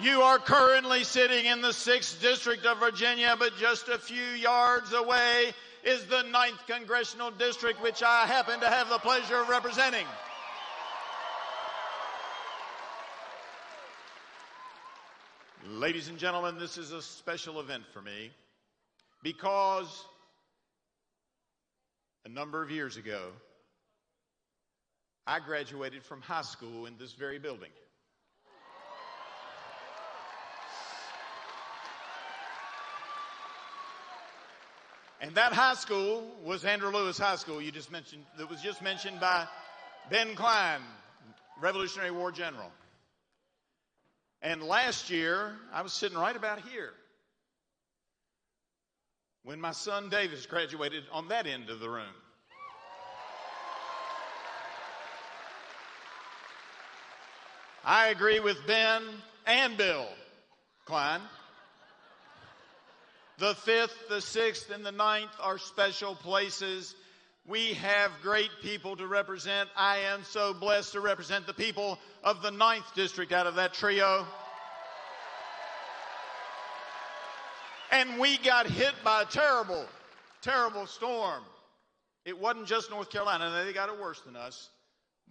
You are currently sitting in the 6th District of Virginia, but just a few yards away is the 9th Congressional District, which I happen to have the pleasure of representing. Ladies and gentlemen, this is a special event for me because a number of years ago, I graduated from high school in this very building. And that high school was Andrew Lewis High School that was just mentioned by Ben Klein, Revolutionary War General. And last year, I was sitting right about here when my son Davis graduated on that end of the room. I agree with Ben and Bill Klein. The 5th, the 6th, and the 9th are special places. We have great people to represent. I am so blessed to represent the people of the 9th District out of that trio. And we got hit by a terrible, terrible storm. It wasn't just North Carolina. They got it worse than us.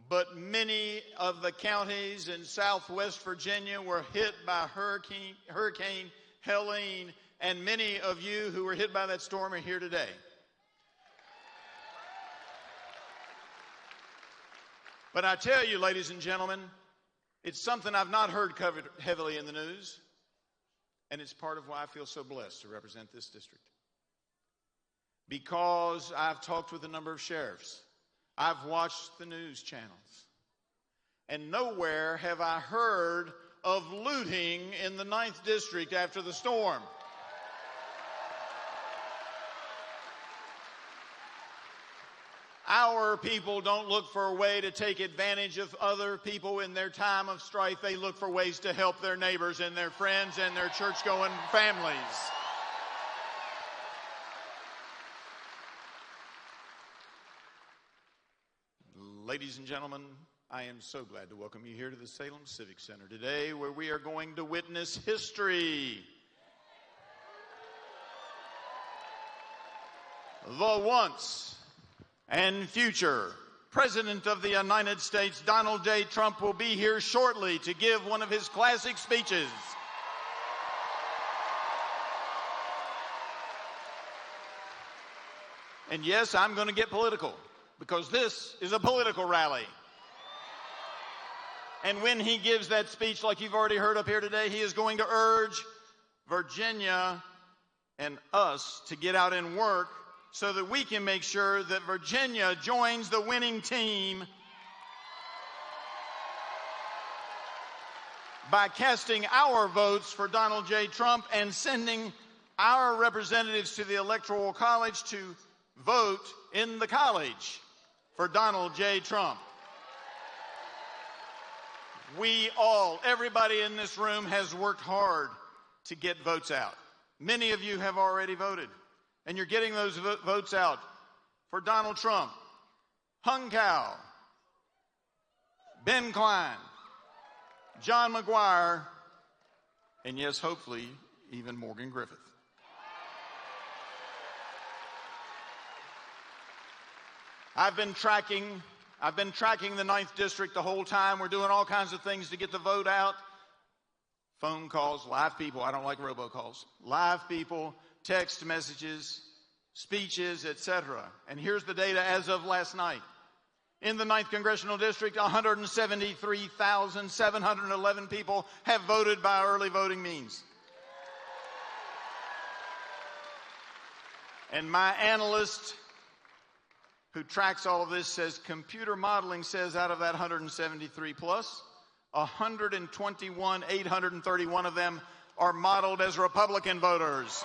But many of the counties in Southwest Virginia were hit by Hurricane Helene, and many of you who were hit by that storm are here today. But I tell you, ladies and gentlemen, it's something I've not heard covered heavily in the news, and it's part of why I feel so blessed to represent this district. Because I've talked with a number of sheriffs. I've watched the news channels. And nowhere have I heard of looting in the 9th District after the storm. Our people don't look for a way to take advantage of other people in their time of strife. They look for ways to help their neighbors and their friends and their church-going families. Ladies and gentlemen, I am so glad to welcome you here to the Salem Civic Center today, where we are going to witness history. The once and future President of the United States, Donald J. Trump, will be here shortly to give one of his classic speeches. And yes, I'm going to get political, because this is a political rally. And when he gives that speech, like you've already heard up here today, he is going to urge Virginia and us to get out and work so that we can make sure that Virginia joins the winning team by casting our votes for Donald J. Trump and sending our representatives to the Electoral College to vote in the college for Donald J. Trump. We all, everybody in this room has worked hard to get votes out. Many of you have already voted, and you're getting those votes out for Donald Trump, Hung Cao, Ben Klein, John McGuire, and yes, hopefully, even Morgan Griffith. I've been tracking the 9th District the whole time. We're doing all kinds of things to get the vote out. Phone calls, live people. I don't like robocalls. Live people, text messages, speeches, etc. And here's the data as of last night. In the 9th Congressional District, 173,711 people have voted by early voting means. And my analyst who tracks all of this says computer modeling says out of that 173 plus, 831 of them are modeled as Republican voters.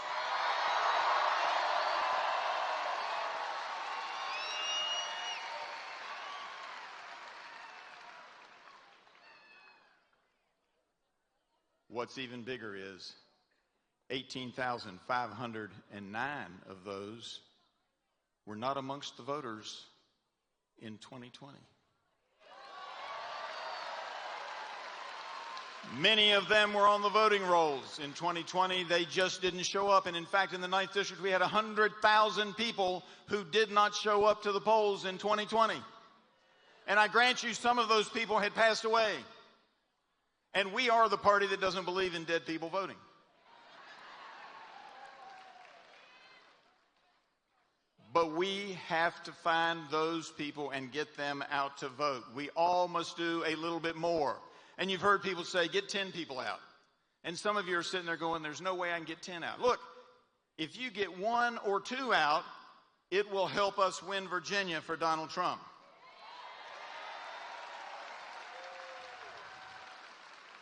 What's even bigger is 18,509 of those were not amongst the voters in 2020. Many of them were on the voting rolls in 2020. They just didn't show up. And in fact, in the 9th District, we had 100,000 people who did not show up to the polls in 2020. And I grant you, some of those people had passed away. And we are the party that doesn't believe in dead people voting. But we have to find those people and get them out to vote. We all must do a little bit more. And you've heard people say, get 10 people out. And some of you are sitting there going, there's no way I can get 10 out. Look, if you get 1 or 2 out, it will help us win Virginia for Donald Trump.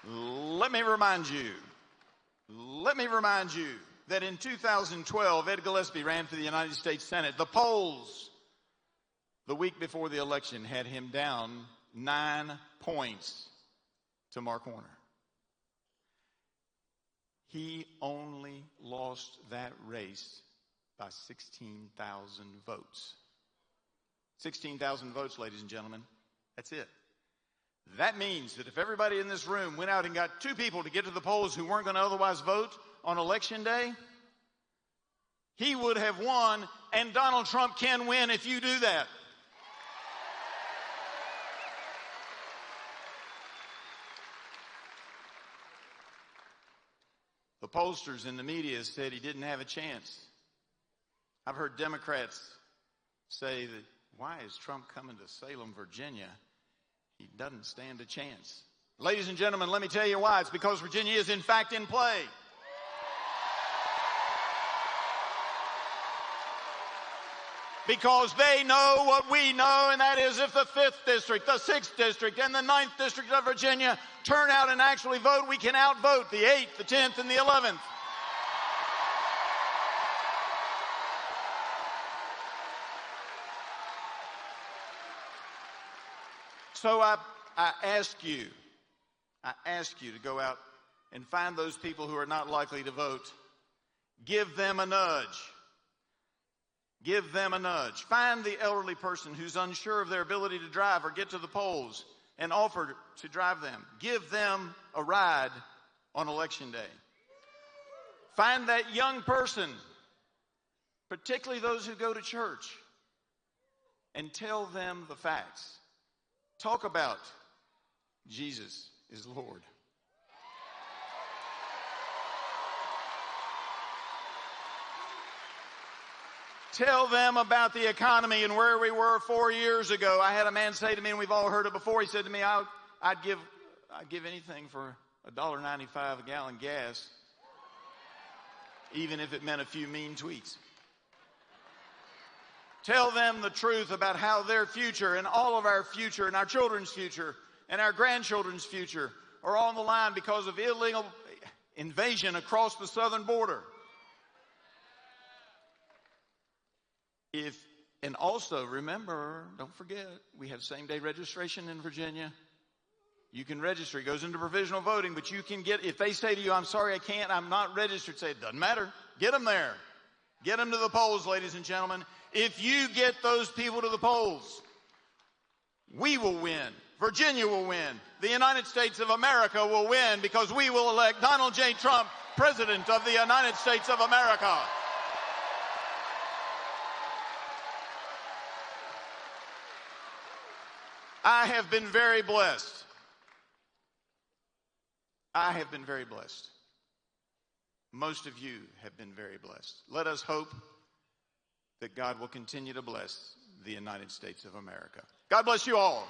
Let me remind you that in 2012, Ed Gillespie ran for the United States Senate. The polls the week before the election had him down 9 points to Mark Warner. He only lost that race by 16,000 votes. 16,000 votes, ladies and gentlemen. That's it. That means that if everybody in this room went out and got 2 people to get to the polls who weren't going to otherwise vote on Election Day, he would have won, and Donald Trump can win if you do that. The pollsters in the media said he didn't have a chance. I've heard Democrats say that, why is Trump coming to Salem, Virginia? He doesn't stand a chance. Ladies and gentlemen, let me tell you why. It's because Virginia is in fact in play. Because they know what we know, and that is if the 5th District, the 6th District, and the 9th District of Virginia turn out and actually vote, we can outvote the 8th, the 10th, and the 11th. So I ask you to go out and find those people who are not likely to vote. Give them a nudge. Give them a nudge. Find the elderly person who's unsure of their ability to drive or get to the polls and offer to drive them. Give them a ride on Election Day. Find that young person, particularly those who go to church, and tell them the facts. Talk about Jesus is Lord. Tell them about the economy and where we were 4 years ago. I had a man say to me, and we've all heard it before, he said to me, I'd give anything for $1.95 a gallon gas, even if it meant a few mean tweets. Tell them the truth about how their future and all of our future and our children's future and our grandchildren's future are on the line because of illegal invasion across the southern border. And also remember, don't forget, we have same-day registration in Virginia. You can register. It goes into provisional voting, but you can get, if they say to you, I'm sorry, I can't, I'm not registered, say, it doesn't matter. Get them there. Get them to the polls, ladies and gentlemen. If you get those people to the polls, we will win. Virginia will win. The United States of America will win because we will elect Donald J. Trump, President of the United States of America. I have been very blessed. I have been very blessed. Most of you have been very blessed. Let us hope that God will continue to bless the United States of America. God bless you all.